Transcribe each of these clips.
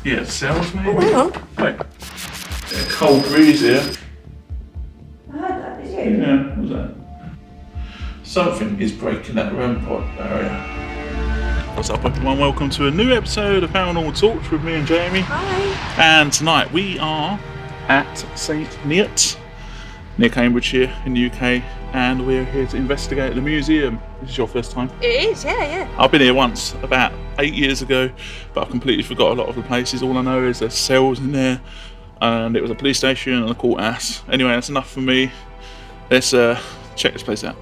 Yeah, cells maybe? Oh, hang on. Wait. Yeah, cold breeze here. I heard that, did you? Yeah, what was that? Something is breaking that rampart barrier. What's up everyone, welcome to a new episode of Paranormal Talks with me and Jamie. Hi. And tonight we are at St Neots, near Cambridgeshire in the UK, and we're here to investigate the museum. This is your first time? It is, yeah. I've been here once, about 8 years ago, but I've completely forgot a lot of the places. All I know is there's cells in there, and it was a police station and a courthouse. Anyway, that's enough for me. Let's check this place out.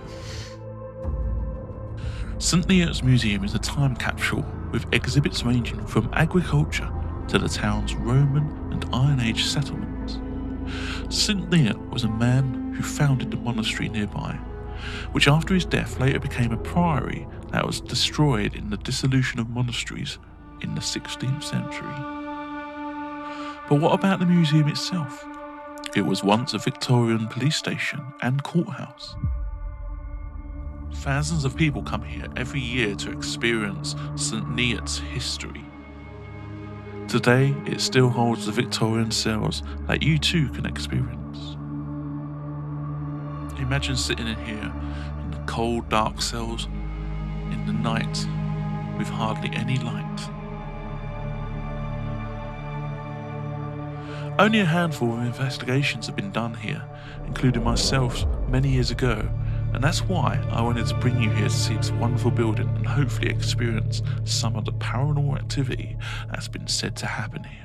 St Neots Museum is a time capsule with exhibits ranging from agriculture to the town's Roman and Iron Age settlements. St Neot was a man who founded the monastery nearby, which after his death later became a priory that was destroyed in the dissolution of monasteries in the 16th century. But what about the museum itself? It was once a Victorian police station and courthouse. Thousands of people come here every year to experience St Neots' history. Today, it still holds the Victorian cells that you too can experience. Imagine sitting in here in the cold, dark cells in the night with hardly any light. Only a handful of investigations have been done here, including myself many years ago, and that's why I wanted to bring you here to see this wonderful building and hopefully experience some of the paranormal activity that's been said to happen here.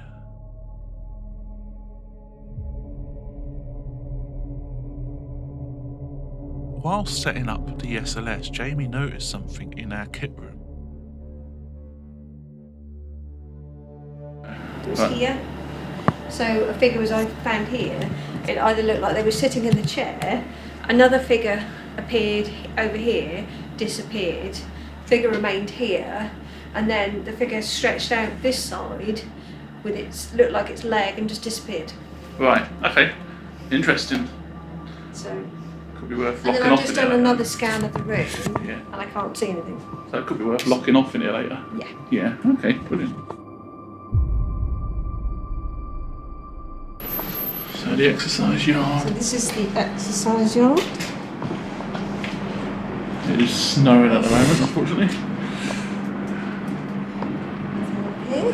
While setting up the SLS, Jamie noticed something in our kit room. It was here. So a figure was found here. It either looked like they were sitting in the chair, another figure appeared over here, disappeared, figure remained here, and then the figure stretched out this side with its, looked like its leg and just disappeared. Right, okay. Interesting. So, Could be worth and locking then I've off just in done here. another scan of the room, Yeah. and I can't see anything. So it could be worth locking off in here later. Yeah. Yeah, okay, brilliant. So the exercise yard. So this is the exercise yard. It is snowing at the moment, unfortunately. Here.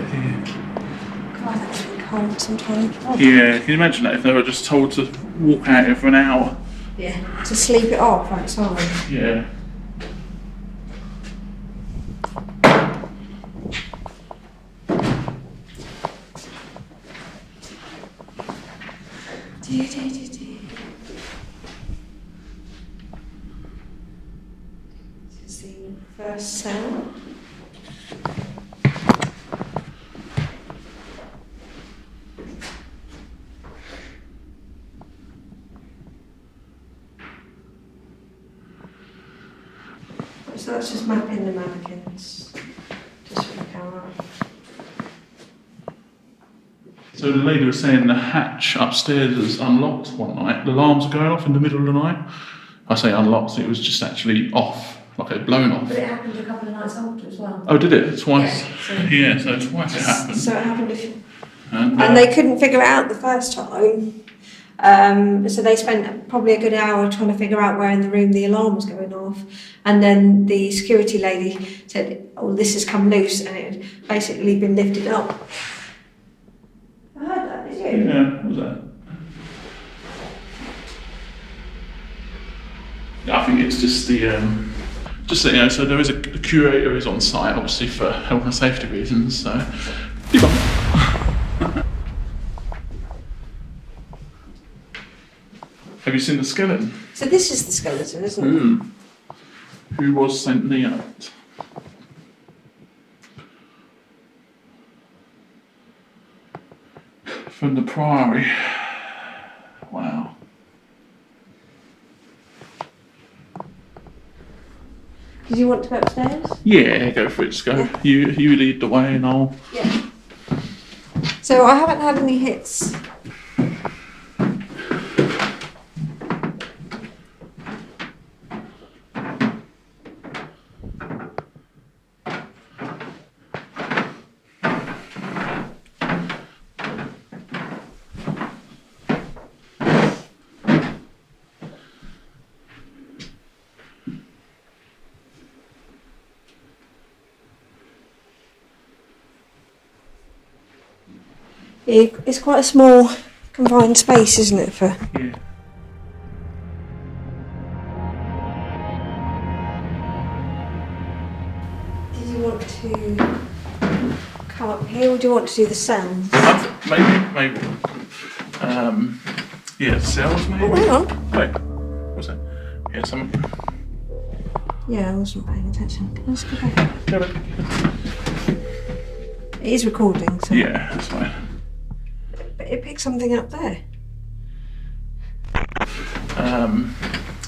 God, that's really cold sometimes. Oh. Yeah, can you imagine that if they were just told to walk out here for an hour? Yeah, to sleep it off outside. Yeah. This is the first cell. So that's just mapping the mannequins, just for the camera. So the lady was saying the hatch upstairs was unlocked one night. The alarms were going off in the middle of the night. I say unlocked, it was just actually off, like it had blown off. But it happened a couple of nights after as well. Oh, did it? Twice? Yeah, So twice it happened. So it happened And they couldn't figure it out the first time. So they spent probably a good hour trying to figure out where in the room the alarm was going off. And then the security lady said, oh, this has come loose, and it had basically been lifted up. I heard that, did you? Yeah, what was that? I think it's just the, so there is a curator is on site, obviously for health and safety reasons, so. Have you seen the skeleton? So this is the skeleton, isn't it? Who was St Neot? From the priory. Wow. Did you want to go upstairs? Yeah, go for it, just go. Yeah. You lead the way and I'll... Yeah. So I haven't had any hits. It's quite a small, confined space, isn't it? For Yeah. Did you want to come up here, or do you want to do the sounds? Maybe. Yeah, cells maybe. Oh, hang on. Wait, what's that? Yeah, some. Yeah, I wasn't paying attention. Let's go back. Go back. It is recording, so. Yeah, that's fine. But it picked something up there.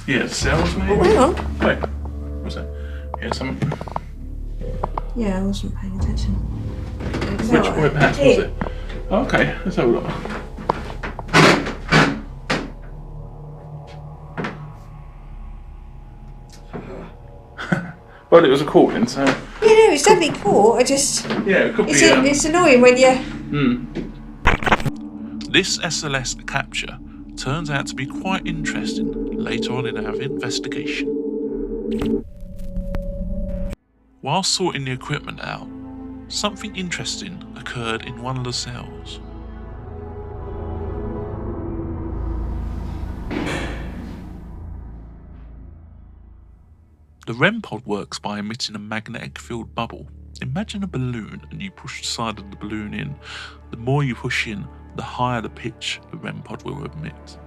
Yeah, cells maybe. Oh, hang on. Wait, what's that? Yeah, some. Yeah, I wasn't paying attention. Which perhaps was it? Oh, okay, let's have a look. Well, it was recording, so. Yeah, no, it's definitely caught. Yeah, it could be. It's annoying when you. This SLS capture turns out to be quite interesting later on in our investigation. While sorting the equipment out, something interesting occurred in one of the cells. The REM pod works by emitting a magnetic field bubble. Imagine a balloon and you push the side of the balloon in. The more you push in, the higher the pitch the REM pod will emit.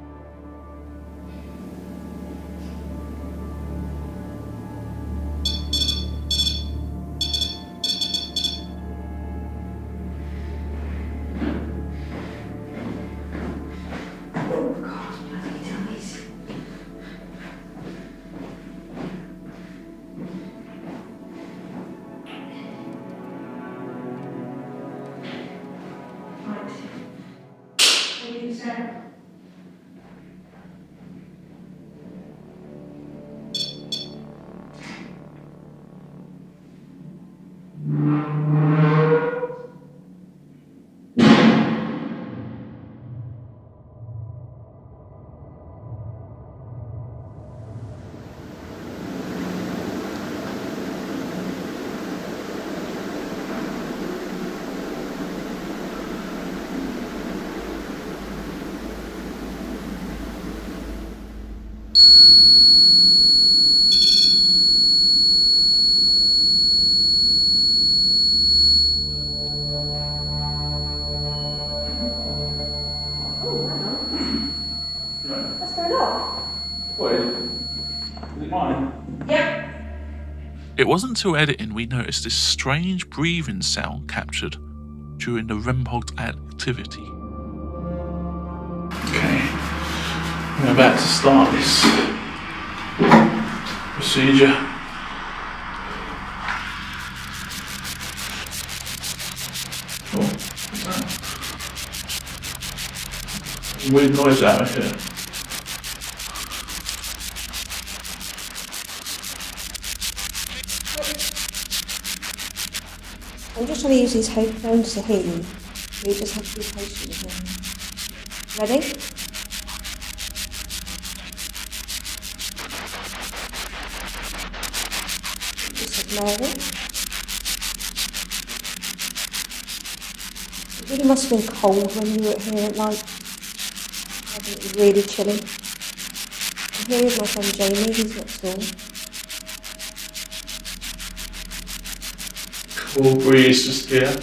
What's going on? What is it mine? Yep. It wasn't until editing we noticed this strange breathing sound captured during the REM pod activity. Okay, we're about to start this procedure. Oh, what's that? Weird noise out of here. I'm just trying to use these headphones to hear you. You just have to be patient with me. Ready? Just ignore it. It really must have been cold when you were here at night. I think it was really chilly. I'm here with my friend Jamie, who's next door. Cool breeze just here.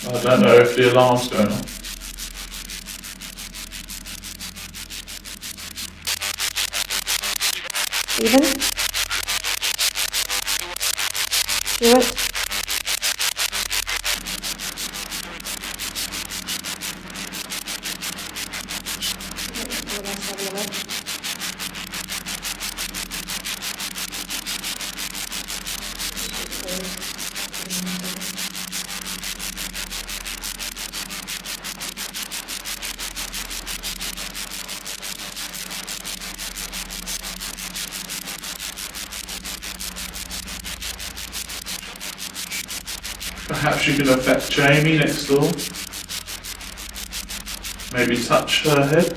I don't know if the alarm's going on. Stephen? Stuart? Let's have a look. Perhaps you can affect Jamie next door. Maybe touch her head.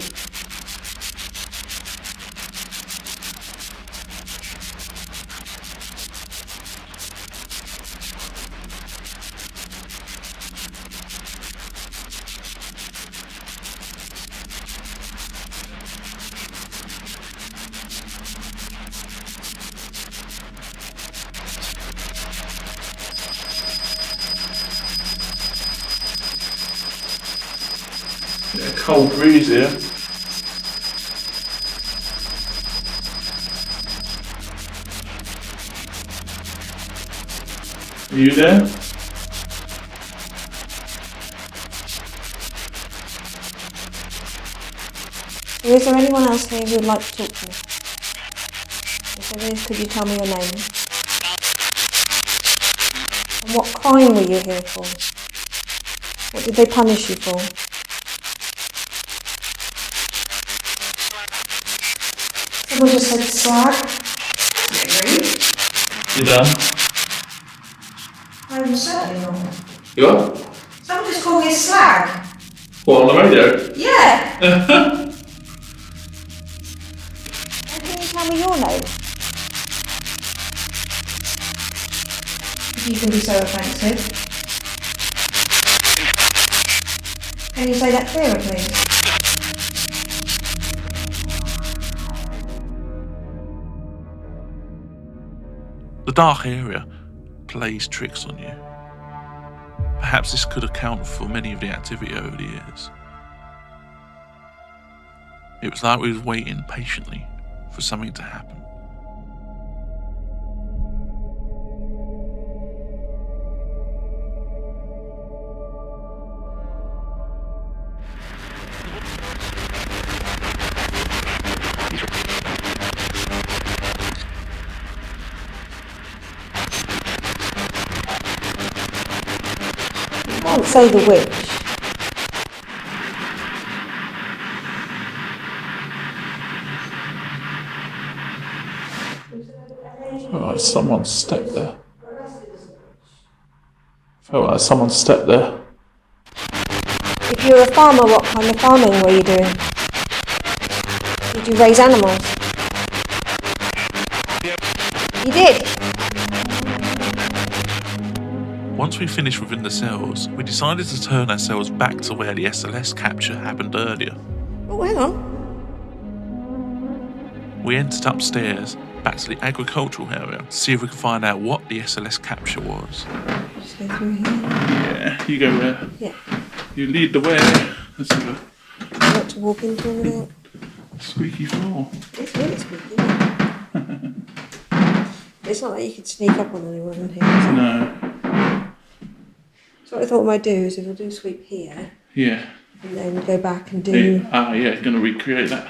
cold breeze here. Are you there? Is there anyone else here who would like to talk to me? If there is, could you tell me your name? And what crime were you here for? What did they punish you for? Someone just said slag. You done? I'm certainly not. You are? Someone just called me a slag. What, on the radio? Yeah. Can you tell me your name? If you can be so offensive. Can you say that clearer, please? The dark area plays tricks on you. Perhaps this could account for many of the activity over the years. It was like we were waiting patiently for something to happen. I can't say the witch. Felt like someone stepped there. Felt like someone stepped there. If you were a farmer, what kind of farming were you doing? Did you raise animals? You did? Once we finished within the cells, we decided to turn ourselves back to where the SLS capture happened earlier. Oh, hang on. We entered upstairs, back to the agricultural area, to see if we could find out what the SLS capture was. Just go through here. Yeah, you go there. Yeah. You lead the way. Let's have a Not to walk into everything. squeaky floor. It's really spooky. It's not like you could sneak up on anyone in here, is it? No. So what I thought I might do is if I do sweep here, Yeah. and then go back and do... Yeah, going to recreate that.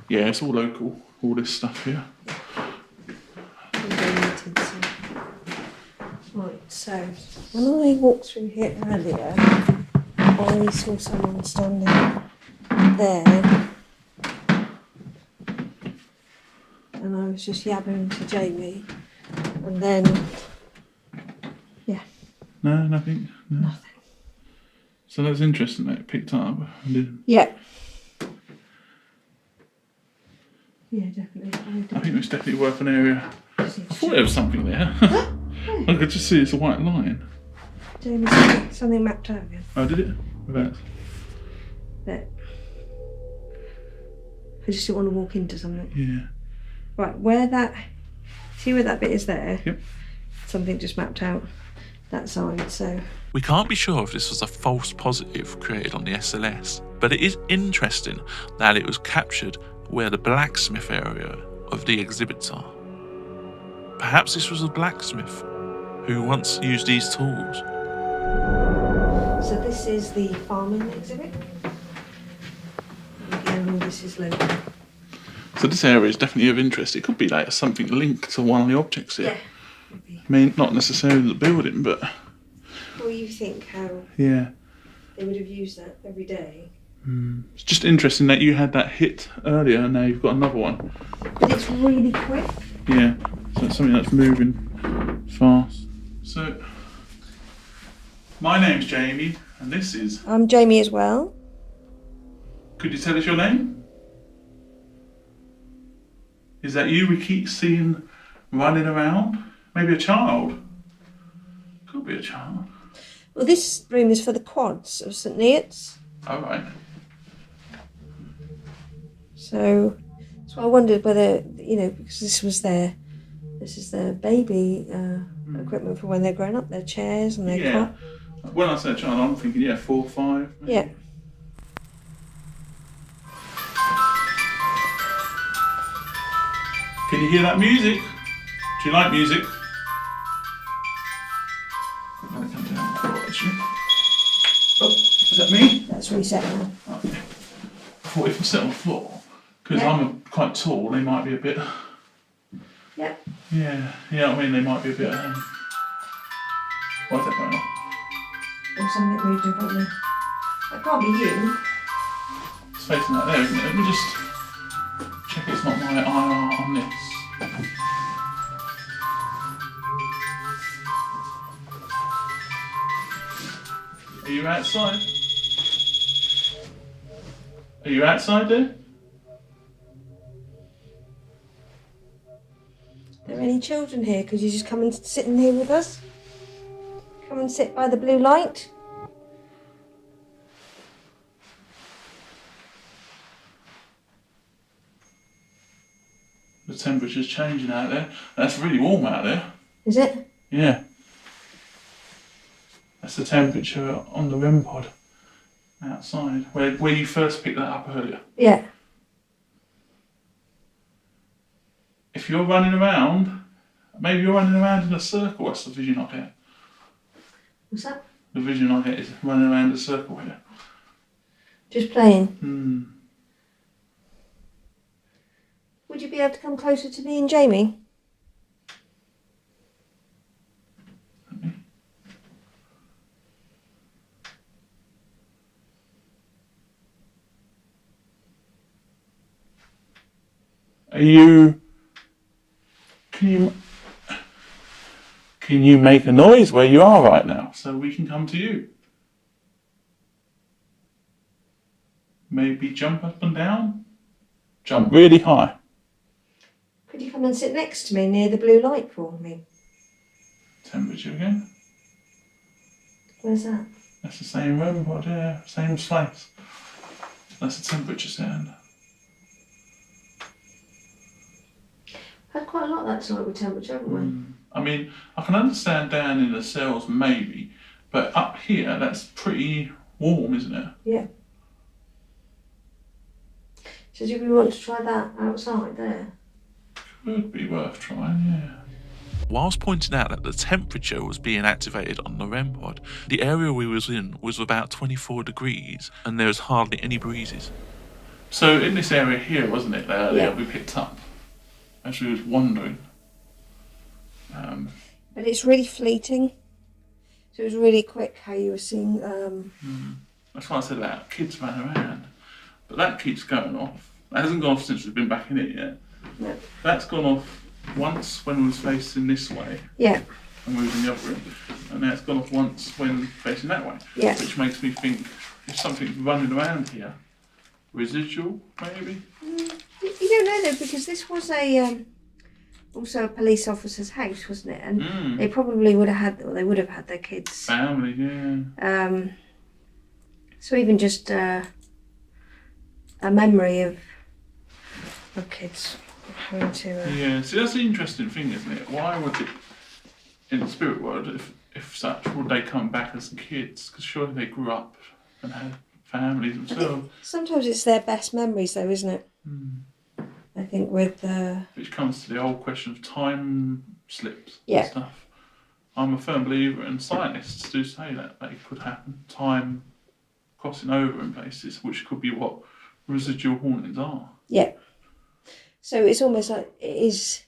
Yeah, it's all local, all this stuff here. Right, so when I walked through here earlier, I saw someone standing there, and I was just yabbering to Jamie, and then, yeah. No, nothing. No. Nothing. So that's interesting that it picked up. Yeah. Yeah, definitely. I think it's definitely worth an area. I thought there was something there. I could just see it's a white line. Jamie, something mapped out again. Oh, did it? Whereabouts? There. I just didn't want to walk into something. Yeah. Right, where that... See where that bit is there? Yep. Something just mapped out that side, so... We can't be sure if this was a false positive created on the SLS, but it is interesting that it was captured where the blacksmith area of the exhibits are. Perhaps this was a blacksmith who once used these tools. So this is the farming exhibit. Again, all this is local. So this area is definitely of interest. It could be like something linked to one of the objects here. Yeah. Maybe. I mean, not necessarily the building, but... Well, you think how Yeah. they would have used that every day. It's just interesting that you had that hit earlier and now you've got another one. But it's really quick. Yeah, so it's something that's moving fast. So, my name's Jamie and this is... I'm Jamie as well. Could you tell us your name? Is that you we keep seeing running around? Maybe a child? Could be a child. Well, this room is for the quads of St Neots. All right. So I wondered whether, because this is their baby equipment for when they're grown up, their chairs and their Yeah. cot. When I say a child, I'm thinking, 4 or 5. Maybe. Yeah. Can you hear that music? Do you like music? I'm going to come down the floor actually. Oh, is that me? That's reset now. Okay. I thought if you sit on the floor, because Yeah. I'm quite tall, they might be a bit. Yep. Yeah, I mean, they might be a bit. Why is that going on? Or something moved in front of me. That can't be you. It's facing that there, isn't it? Let me just check it's not my IR on this. Are you outside? Are you outside there? Are there any children here? Could you just come and sit in here with us? Come and sit by the blue light. The temperature's changing out there. That's really warm out there. Is it? Yeah. That's the temperature on the REM pod outside, where you first picked that up earlier. Yeah. If you're running around, maybe you're running around in a circle, that's the vision I get. What's that? The vision I get is running around a circle here. Just playing. Hmm. Would you be able to come closer to me and Jamie? Can you make a noise where you are right now so we can come to you? Maybe jump up and down? Jump really high. Could you come and sit next to me near the blue light for me? Temperature again. Where's that? That's the same REM pod, yeah, same place. That's the temperature sound. Had quite a lot that tonight with temperature, haven't we? I mean, I can understand down in the cells maybe, but up here that's pretty warm, isn't it? Yeah. So do we want to try that outside there? Could be worth trying, yeah. Whilst pointing out that the temperature was being activated on the REM pod, the area we was in was about 24 degrees and there was hardly any breezes. So in this area here, wasn't it, earlier, we picked up as we was wandering. But it's really fleeting. So it was really quick how you were seeing... That's why I said that kids ran around. But that keeps going off. That hasn't gone off since we've been back in it yet. No. That's gone off once when we was facing this way. Yeah. And we was in the other room. And now it's gone off once when facing that way. Yeah. Which makes me think if something's running around here, residual maybe? You don't know though, because this was also a police officer's house, wasn't it? And they probably would have had their kids. Family, yeah. So even just a memory of kids having to... Yeah, see that's the interesting thing, isn't it? Why would it, in the spirit world, if such, would they come back as kids? Because surely they grew up and had families themselves. Sometimes it's their best memories though, isn't it? I think with... Which comes to the old question of time slips Yeah. and stuff. I'm a firm believer, and scientists do say that it could happen. Time crossing over in places, which could be what residual hauntings are. Yeah. So it's almost like it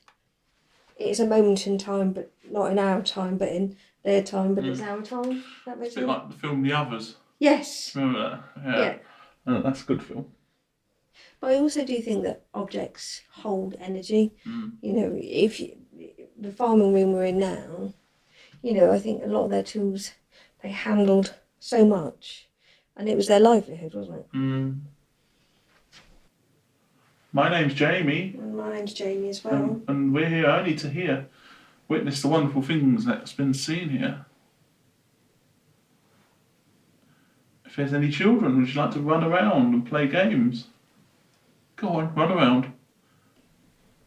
is a moment in time, but not in our time, but in their time, but it's our time. That makes It's a bit sense? like the film The Others. Yes. Remember that? Yeah. That's a good film. But I also do think that objects hold energy. You know, the farming room we're in now, you know, I think a lot of their tools, they handled so much, and it was their livelihood, wasn't it? My name's Jamie. And my name's Jamie as well. And we're here only to witness the wonderful things that's been seen here. If there's any children, would you like to run around and play games? Go on, run around.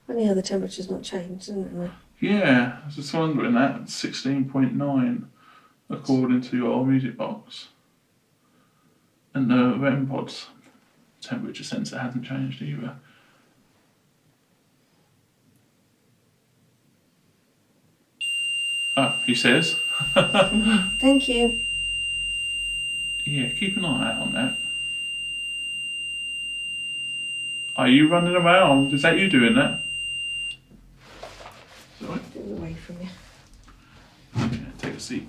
Funny how the temperature's not changed, isn't it? Yeah, I was just wondering that. 16.9 according to your music box. And the REM pod's temperature sensor hasn't changed either. Oh, he says. Thank you. Yeah, keep an eye out on that. Are you running around? Is that you doing that? Sorry. Get away from you. Yeah, take a seat.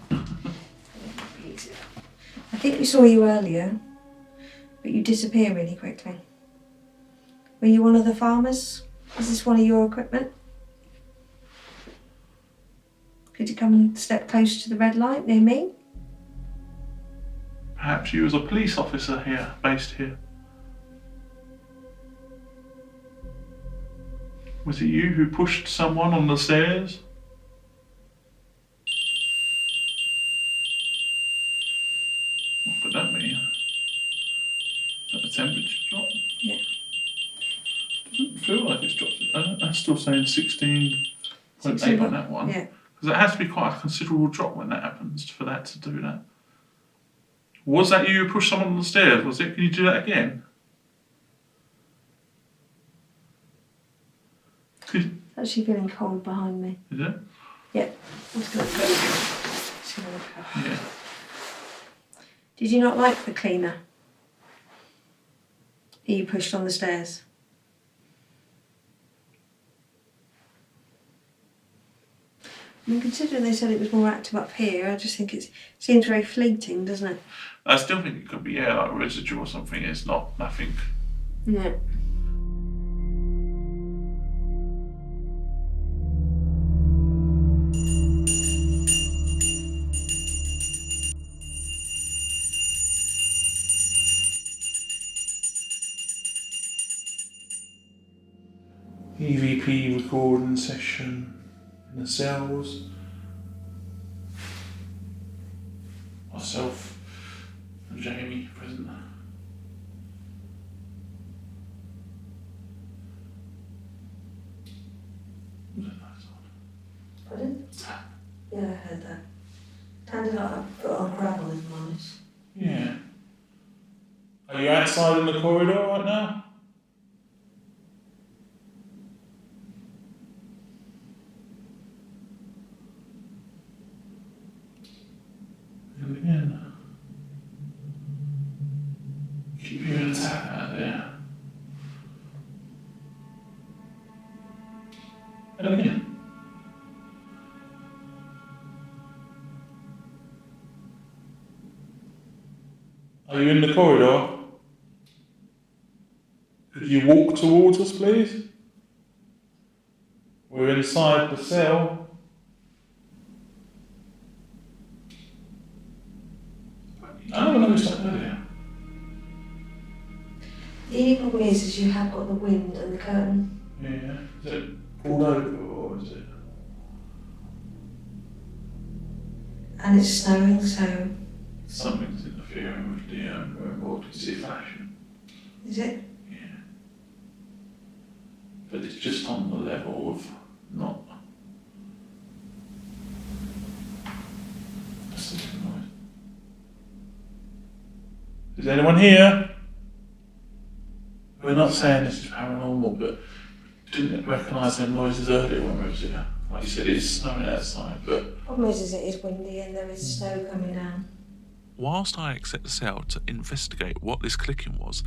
I think we saw you earlier, but you disappear really quickly. Were you one of the farmers? Is this one of your equipment? Could you come and step closer to the red light near me? Perhaps you was a police officer here, based here. Was it you who pushed someone on the stairs? What did that mean? Is that the temperature drop? Yeah. Doesn't feel like it's dropped. That's still saying 16.8 on that one. Yeah. Because it has to be quite a considerable drop when that happens for that to do that. Was that you who pushed someone on the stairs? Was it? Can you do that again? It's actually feeling cold behind me. Is it? Yeah. I'm just going to put it in. Yeah. Did you not like the cleaner that you pushed on the stairs? I mean, considering they said it was more active up here, I just think it seems very fleeting, doesn't it? I still think it could be, yeah, like residue or something. It's not nothing. Yeah. EVP recording session in the cells. Myself and Jamie present. Was it nice one? Pardon? Yeah, I heard that. Sounded like I put on gravel, if I'm honest. Yeah. Are you outside in the corridor right now? And again. Keep hearing a tap out there. And again. Are you in the corridor? Could you walk towards us, please? We're inside the cell. I don't know that earlier. The only problem is you have got the wind and the curtain. Yeah. Is it pulled over or is it? And it's snowing, so... Something's interfering with the remote. You see it flashing? Is it? Yeah. But it's just on the level of not. That's the noise. Is anyone here? We're not saying this is paranormal, but didn't recognise them noises earlier when we was here. Like you said, it's snowing outside, but... The problem is it is windy and there is snow coming down. Whilst I exit the cell to investigate what this clicking was,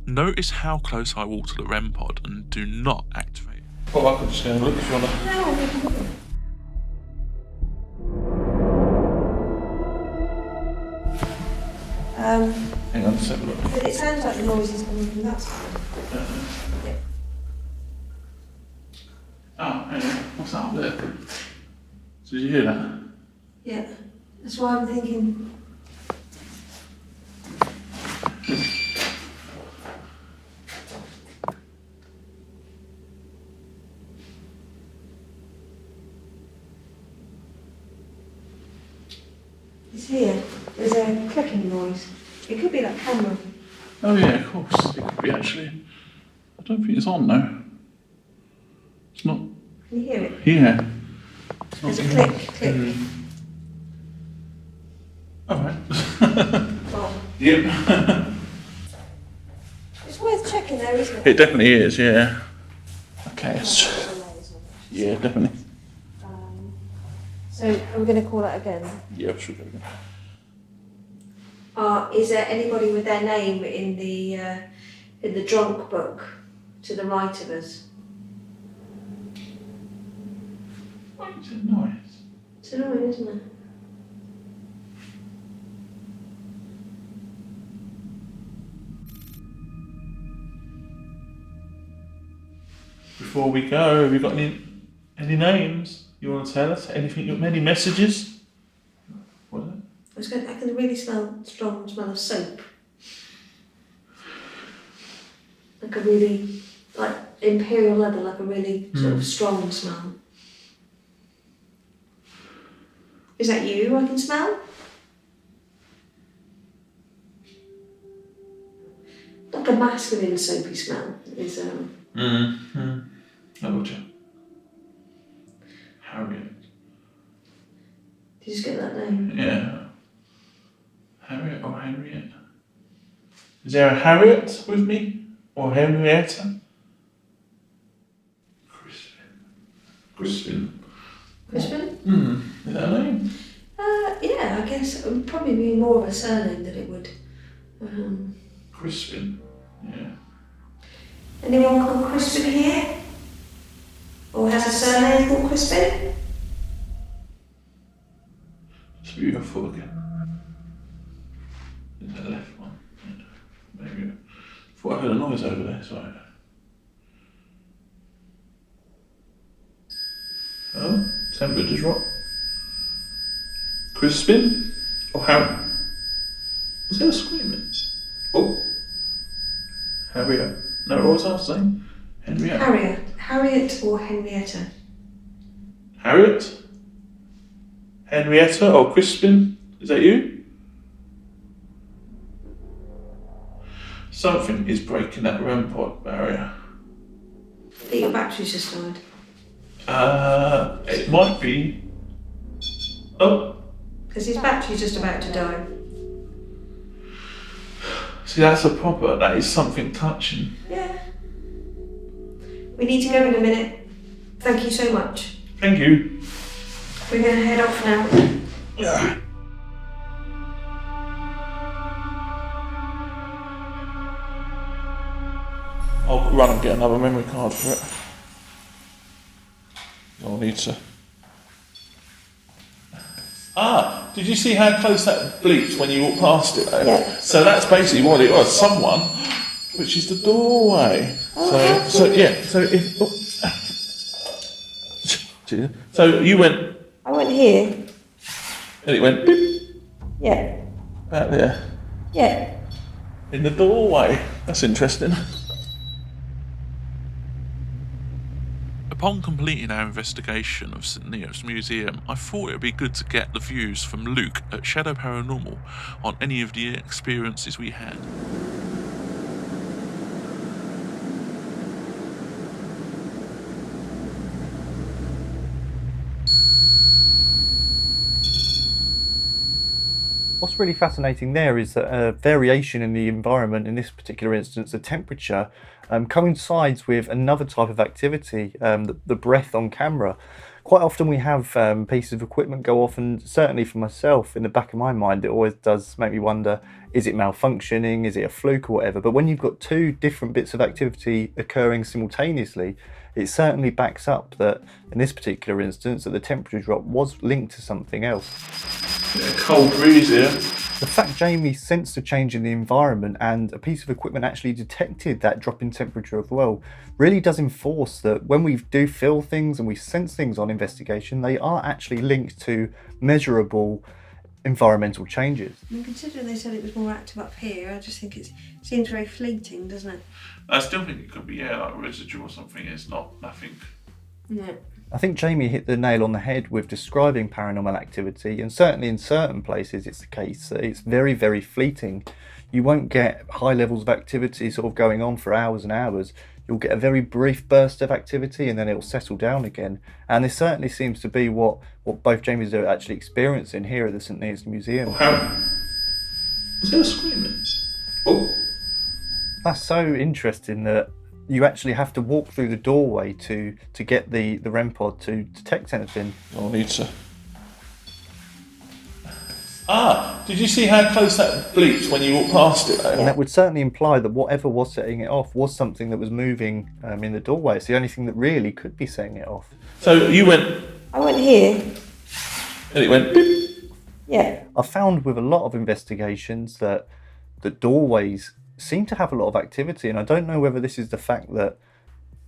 notice how close I walk to the REM pod and do not activate. Well, I could just go and look if you want to. No, we can look. Hang on, just have a look. But it sounds like the noise is coming from that side. Yeah. Oh, hang on. What's that up there? Did you hear that? Yeah. That's why I'm thinking... It's here. There's a clicking noise. It could be that camera. Oh yeah, of course. It could be actually. I don't think it's on though. It's not. Can you hear it? Yeah. It's There's a not click, click. Alright. Oh. Yep. It's worth checking though, isn't it? It definitely is, yeah. Okay. Yeah, definitely. So are we going to call that again? Yeah, I'm sure. Is there anybody with their name in the drunk book to the right of us? Why is it noise? It's annoying, isn't it? Before we go, have you got any names you want to tell us? Anything? Any messages? What is it? I can really strong smell of soap. Like a really, like imperial leather, like a really sort of strong smell. Is that you I can smell? Like a masculine soapy smell is I got you. Harriet. Did you just get that name? Yeah. Harriet or Henriette? Is there a Harriet with me? Or Henrietta? Crispin. Crispin? Is that a name? Yeah, I guess it would probably be more of a surname than it would. Crispin. Yeah. Anyone called Crispin here? Or has a surname called Crispin? Just move your foot again. Is that the left one? Yeah. Maybe. I thought I heard a noise over there, sorry. Oh, temperature's right. Crispin? Or Harry? Was there a screaming? Oh. Harriet. No, what was I saying? Henrietta. Harriet or Henrietta? Harriet? Henrietta or Crispin? Is that you? Something is breaking that rampart barrier. I think your battery's just died. It might be. Oh. Because his battery's just about to die. See, that's a proper, that is something touching. Yeah. We need to go in a minute. Thank you so much. Thank you. We're going to head off now. Yeah. I'll run and get another memory card for it. I'll need to. Did you see how close that bleeped when you walked past it though? Yeah. So that's basically what it was. Someone, which is the doorway. So if. So you went. I went here. And it went beep, Yeah. out there. Yeah. In the doorway. That's interesting. Upon completing our investigation of St Neots Museum, I thought it would be good to get the views from Luke at Shadow Paranormal on any of the experiences we had. What's really fascinating there is that a variation in the environment, in this particular instance, the temperature, coincides with another type of activity, the breath on camera. Quite often we have pieces of equipment go off, and certainly for myself, in the back of my mind, it always does make me wonder, is it malfunctioning, is it a fluke or whatever? But when you've got two different bits of activity occurring simultaneously, it certainly backs up that, in this particular instance, that the temperature drop was linked to something else. Yeah, cold breeze here. The fact Jamie sensed a change in the environment and a piece of equipment actually detected that drop in temperature as well really does enforce that when we do feel things and we sense things on investigation, they are actually linked to measurable environmental changes. And considering they said it was more active up here, I just think it seems very fleeting, doesn't it? I still think it could be, like residue or something. It's not nothing. No. I think Jamie hit the nail on the head with describing paranormal activity, and certainly in certain places it's the case that it's very, very fleeting. You won't get high levels of activity sort of going on for hours and hours. You'll get a very brief burst of activity and then it'll settle down again. And this certainly seems to be what both Jamies are actually experiencing here at the St Neots Museum. Was there a screaming? Oh. That's so interesting that you actually have to walk through the doorway to get the REM pod to detect anything. I'll need to Ah, did you see how close that bleeped when you walked past it though? And that would certainly imply that whatever was setting it off was something that was moving in the doorway. It's the only thing that really could be setting it off. So you went... I went here. And it went... Beep. Yeah. I found with a lot of investigations that the doorways seem to have a lot of activity, and I don't know whether this is the fact that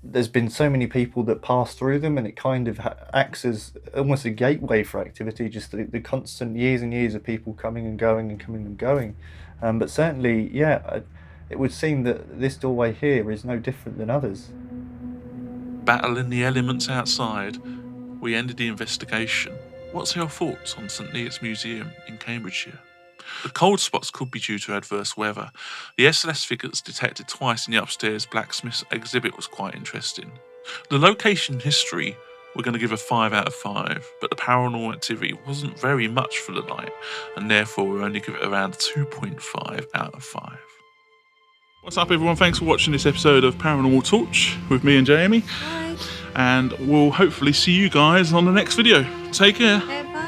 there's been so many people that pass through them and it kind of acts as almost a gateway for activity, just the constant years and years of people coming and going and coming and going. But certainly, yeah, it would seem that this doorway here is no different than others. Battling the elements outside, we ended the investigation. What's your thoughts on St Neots Museum in Cambridgeshire? The cold spots could be due to adverse weather. The SLS figures detected twice in the upstairs blacksmith's exhibit was quite interesting. The location history, we're going to give a 5 out of 5, but the paranormal activity wasn't very much for the night, and therefore we'll only give it around 2.5 out of 5. What's up everyone, thanks for watching this episode of Paranormal Torch with me and Jamie. Bye. And we'll hopefully see you guys on the next video. Take care. Bye.